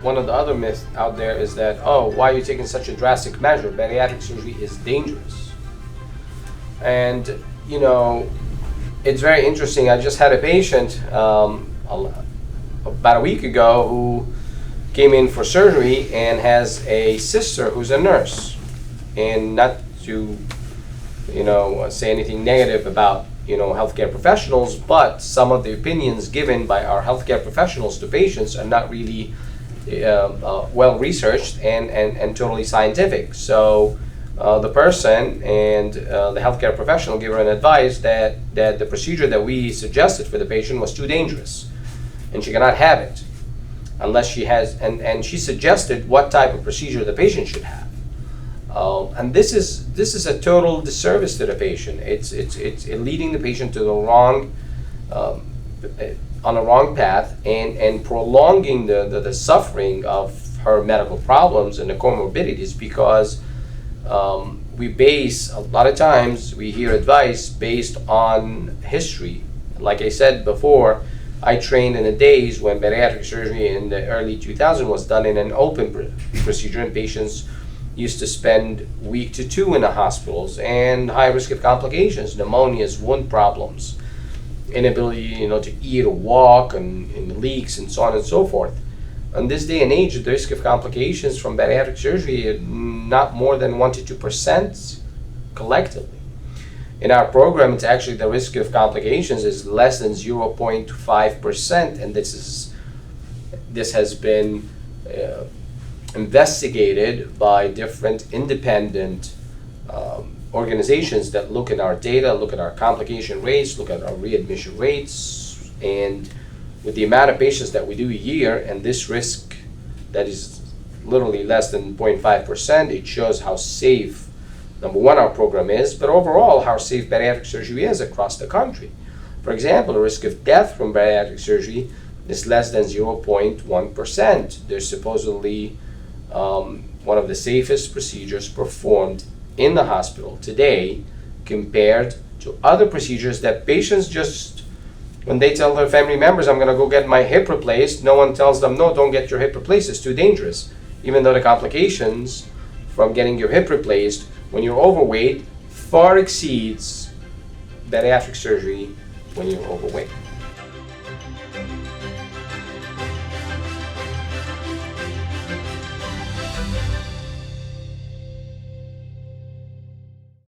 one of the other myths out there is that, oh, why are you taking such a drastic measure? Bariatric surgery is dangerous. And, you know, it's very interesting. I just had a patient about a week ago who came in for surgery and has a sister who's a nurse. And not to, you know, say anything negative about, you know, healthcare professionals, but some of the opinions given by our healthcare professionals to patients are not really well researched and totally scientific. So the person and the healthcare professional gave her an advice that the procedure that we suggested for the patient was too dangerous and she cannot have it unless she has, and she suggested what type of procedure the patient should have. And this is a total disservice to the patient. It's leading the patient to the wrong, on a wrong path, and prolonging the suffering of her medical problems and the comorbidities, because we base, a lot of times we hear advice based on history. Like I said before, I trained in the days when bariatric surgery in the early 2000s was done in an open procedure, and patients used to spend a week to two in the hospitals, and high risk of complications, pneumonias, wound problems, inability, you know, to eat or walk, and leaks, and so on and so forth. In this day and age, the risk of complications from bariatric surgery is not more than 1 to 2% collectively. In our program, it's actually the risk of complications is less than 0.5%, and this has been investigated by different independent organizations that look at our data, look at our complication rates, look at our readmission rates, and with the amount of patients that we do a year and this risk that is literally less than 0.5%, it shows how safe, number one, our program is, but overall how safe bariatric surgery is across the country. For example, the risk of death from bariatric surgery is less than 0.1%. There's supposedly one of the safest procedures performed in the hospital today compared to other procedures that patients just, when they tell their family members, I'm going to go get my hip replaced, no one tells them, no, don't get your hip replaced, it's too dangerous. Even though the complications from getting your hip replaced when you're overweight far exceeds bariatric surgery when you're overweight.